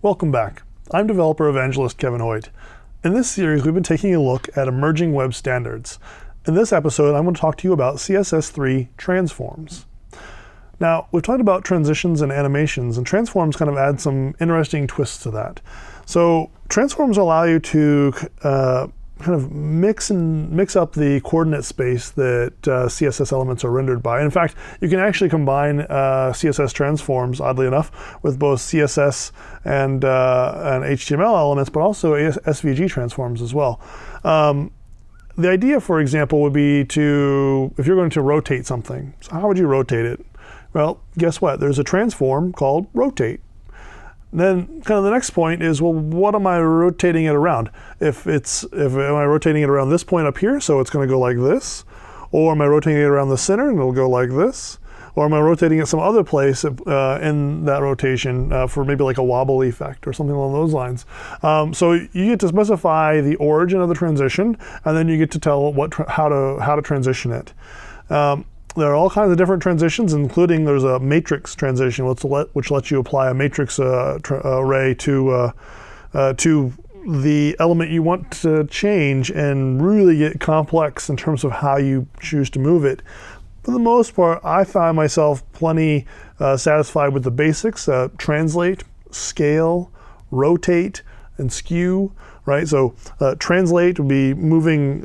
Welcome back. I'm developer evangelist Kevin Hoyt. In this series, we've been taking a look at emerging web standards. In this episode, I'm going to talk to you about CSS3 Transforms. Now, we've talked about transitions and animations, and transforms kind of add some interesting twists to that. So transforms allow you to kind of mix up the coordinate space that CSS elements are rendered by. In fact, you can actually combine CSS transforms, oddly enough, with both CSS and HTML elements, but also SVG transforms as well. The idea, for example, would be if you're going to rotate something, so how would you rotate it? Well, guess what? There's a transform called rotate. Then kind of the next point is, well, what am I rotating it around? Am I rotating it around this point up here, so it's going to go like this? Or am I rotating it around the center and it'll go like this? Or am I rotating it some other place in that rotation for maybe like a wobble effect or something along those lines? So you get to specify the origin of the transition, and then you get to tell how to transition it. There are all kinds of different transitions, including there's a matrix transition, which lets you apply a matrix array to the element you want to change and really get complex in terms of how you choose to move it. For the most part, I find myself plenty satisfied with the basics: translate, scale, rotate, and skew. Right, so translate would be moving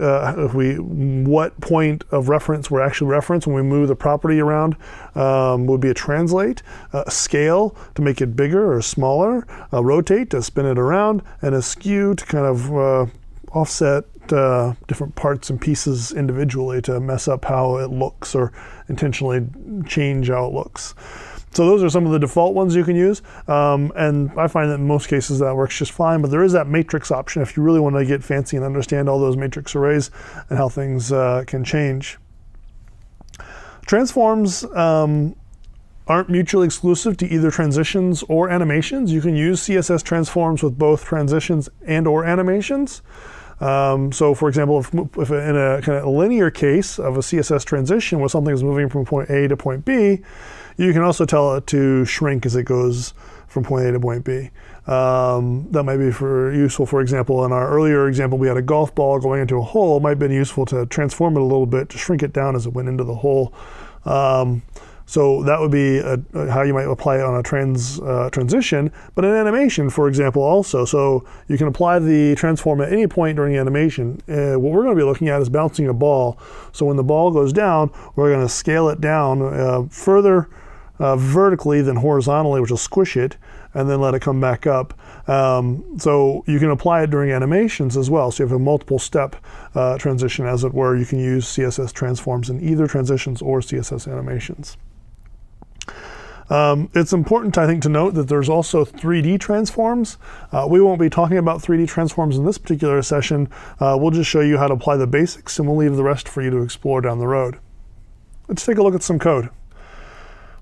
what point of reference we're actually referenced when we move the property around would be a translate. Scale to make it bigger or smaller. Rotate to spin it around, and a skew to kind of offset different parts and pieces individually to mess up how it looks or intentionally change how it looks. So those are some of the default ones you can use, and I find that in most cases that works just fine, but there is that matrix option if you really want to get fancy and understand all those matrix arrays and how things can change. Transforms aren't mutually exclusive to either transitions or animations. You can use CSS transforms with both transitions and or animations. So for example, if in a kind of linear case of a CSS transition where something is moving from point A to point B, you can also tell it to shrink as it goes from point A to point B. That might be useful, for example, in our earlier example, we had a golf ball going into a hole. It might have been useful to transform it a little bit, to shrink it down as it went into the hole. So that would be how you might apply it on a transition, but in animation, for example, also. So you can apply the transform at any point during animation. What we're going to be looking at is bouncing a ball. So when the ball goes down, we're going to scale it down further vertically than horizontally, which will squish it, and then let it come back up. So you can apply it during animations as well. So you have a multiple step transition, as it were. You can use CSS transforms in either transitions or CSS animations. It's important, I think, to note that there's also 3D transforms. We won't be talking about 3D transforms in this particular session. We'll just show you how to apply the basics, and we'll leave the rest for you to explore down the road. Let's take a look at some code.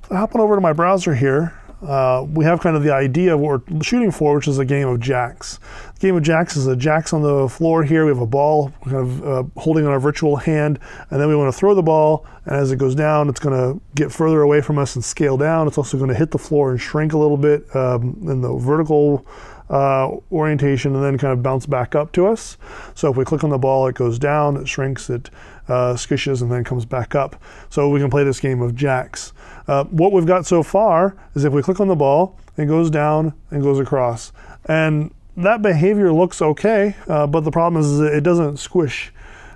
So hopping over to my browser here, we have kind of the idea of what we're shooting for, which is a game of jacks. The game of jacks is a jacks on the floor here. We have a ball kind of holding on our virtual hand, and then we want to throw the ball, and as it goes down, it's going to get further away from us and scale down. It's also going to hit the floor and shrink a little bit in the vertical orientation, and then kind of bounce back up to us. So if we click on the ball, it goes down, it shrinks, it squishes, and then comes back up. So we can play this game of jacks. What we've got so far is if we click on the ball, it goes down and goes across. And that behavior looks okay, but the problem is it doesn't squish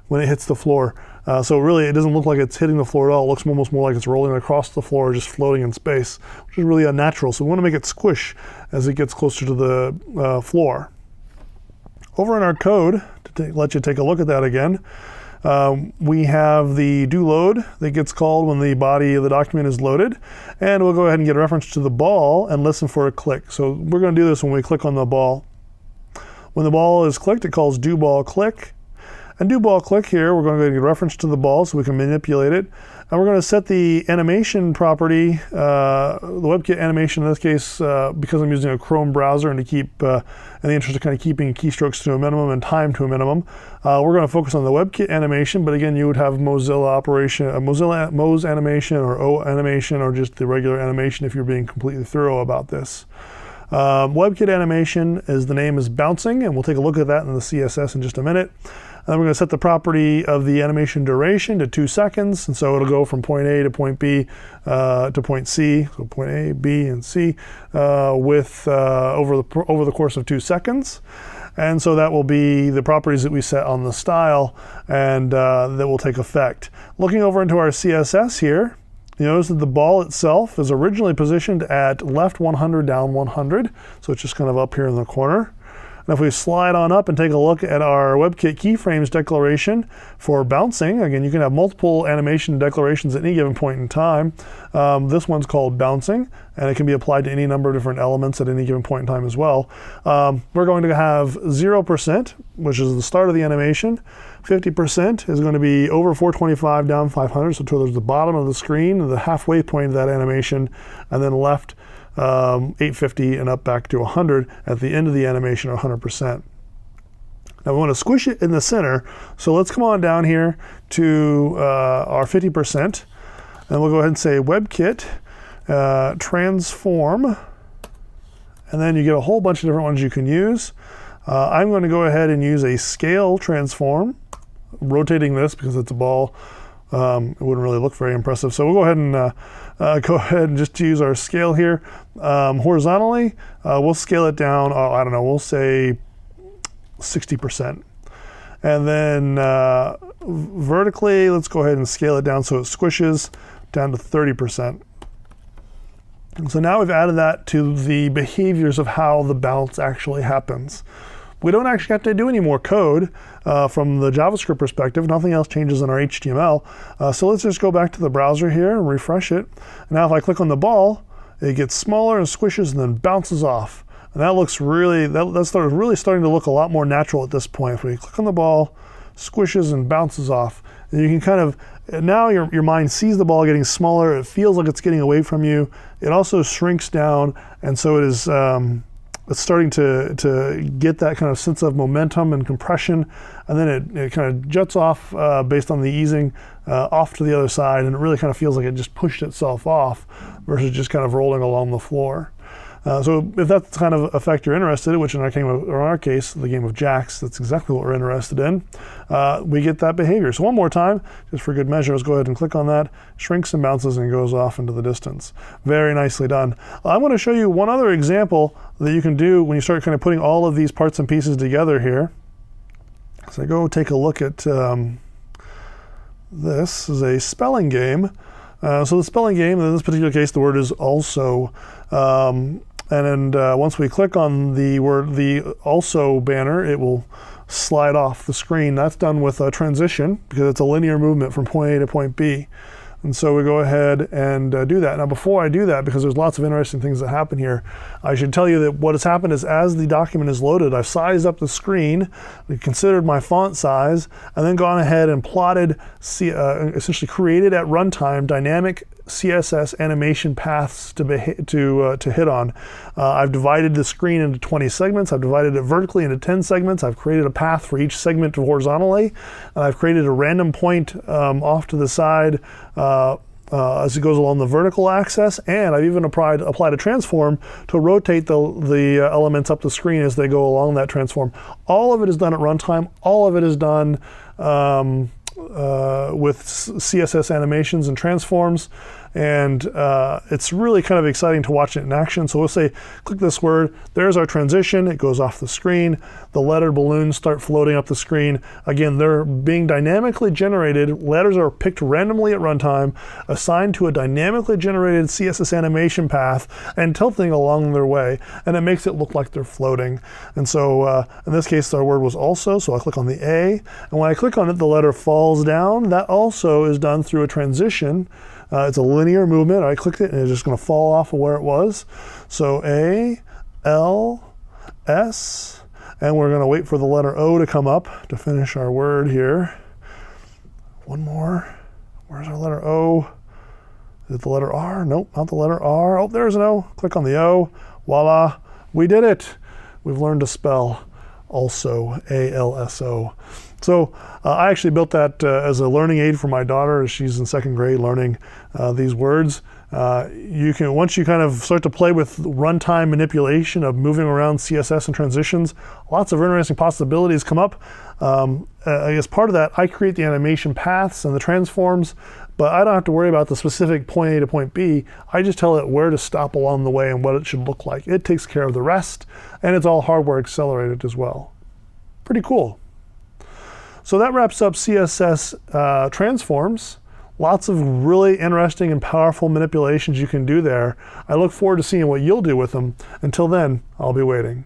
when it hits the floor. So really, it doesn't look like it's hitting the floor at all. It looks almost more like it's rolling across the floor, just floating in space, which is really unnatural. So we want to make it squish as it gets closer to the floor. Over in our code, to let you take a look at that again, we have the do load that gets called when the body of the document is loaded, and we'll go ahead and get a reference to the ball and listen for a click. So we're going to do this when we click on the ball. When the ball is clicked, it calls do ball click. And do ball click here, we're going to get a reference to the ball so we can manipulate it. And we're going to set the animation property, the WebKit animation in this case, because I'm using a Chrome browser and to keep, in the interest of kind of keeping keystrokes to a minimum and time to a minimum, we're going to focus on the WebKit animation, but again, you would have Mozilla Moz animation or O animation or just the regular animation if you're being completely thorough about this. WebKit animation is the name is bouncing, and we'll take a look at that in the CSS in just a minute. And then we're going to set the property of the animation duration to 2 seconds, and so it'll go from point A to point B to point C, so point A, B, and C with over the course of 2 seconds. And so that will be the properties that we set on the style, and that will take effect. Looking over into our CSS here, you notice that the ball itself is originally positioned at left 100, down 100, so it's just kind of up here in the corner. And if we slide on up and take a look at our WebKit keyframes declaration for bouncing, again, you can have multiple animation declarations at any given point in time. This one's called bouncing, and it can be applied to any number of different elements at any given point in time as well. We're going to have 0%, which is the start of the animation. 50% is going to be over 425, down 500, so towards the bottom of the screen, the halfway point of that animation, and then left 850 and up back to 100 at the end of the animation, or 100%. Now we want to squish it in the center, so let's come on down here to our 50%, and we'll go ahead and say WebKit transform, and then you get a whole bunch of different ones you can use. I'm going to go ahead and use a scale transform, rotating this because it's a ball. It wouldn't really look very impressive. So we'll go ahead and just use our scale here. Horizontally, we'll scale it down, I don't know, we'll say 60%. And then vertically, let's go ahead and scale it down so it squishes down to 30%. And so now we've added that to the behaviors of how the bounce actually happens. We don't actually have to do any more code from the JavaScript perspective. Nothing else changes in our HTML. So let's just go back to the browser here and refresh it. Now if I click on the ball, it gets smaller and squishes and then bounces off. And that looks really, that's really starting to look a lot more natural at this point. If we click on the ball, squishes and bounces off, and you can kind of, now your mind sees the ball getting smaller. It feels like it's getting away from you. It also shrinks down, and so it is, it's starting to get that kind of sense of momentum and compression, and then it kind of juts off based on the easing off to the other side, and it really kind of feels like it just pushed itself off versus just kind of rolling along the floor. So if that's the kind of effect you're interested in, which in our case, the game of jacks, that's exactly what we're interested in, we get that behavior. So one more time, just for good measure, let's go ahead and click on that, shrinks and bounces and goes off into the distance. Very nicely done. I'm going to show you one other example that you can do when you start kind of putting all of these parts and pieces together here. So go take a look at this is a spelling game. So the spelling game, in this particular case, the word is also. And once we click on the word, the also banner, it will slide off the screen. That's done with a transition because it's a linear movement from point A to point B. And so we go ahead and do that. Now before I do that, because there's lots of interesting things that happen here, I should tell you that what has happened is as the document is loaded, I've sized up the screen, considered my font size, and then gone ahead and plotted, essentially created at runtime dynamic CSS animation paths to hit on. I've divided the screen into 20 segments. I've divided it vertically into 10 segments. I've created a path for each segment horizontally. And I've created a random point off to the side as it goes along the vertical axis. And I've even applied a transform to rotate the elements up the screen as they go along that transform. All of it is done at runtime. All of it is done with CSS animations and transforms, and it's really kind of exciting to watch it in action. So we'll say, click this word, there's our transition, it goes off the screen, the letter balloons start floating up the screen. Again, they're being dynamically generated, letters are picked randomly at runtime, assigned to a dynamically generated CSS animation path, and tilting along their way, and it makes it look like they're floating. And so in this case, our word was also, so I click on the A, and when I click on it, the letter falls down. That also is done through a transition. It's a linear movement. I clicked it and it's just going to fall off of where it was. So A, L, S, and we're going to wait for the letter O to come up to finish our word here. One more. Where's our letter O? Is it the letter R? Nope, not the letter R. Oh, there's an O. Click on the O. Voila, we did it. We've learned to spell also, A-L-S-O. So I actually built that as a learning aid for my daughter as she's in 2nd grade learning these words. You can, once you kind of start to play with runtime manipulation of moving around CSS and transitions, lots of interesting possibilities come up. As part of that, I create the animation paths and the transforms, but I don't have to worry about the specific point A to point B. I just tell it where to stop along the way and what it should look like. It takes care of the rest, and it's all hardware accelerated as well. Pretty cool. So that wraps up CSS Transforms. Lots of really interesting and powerful manipulations you can do there. I look forward to seeing what you'll do with them. Until then, I'll be waiting.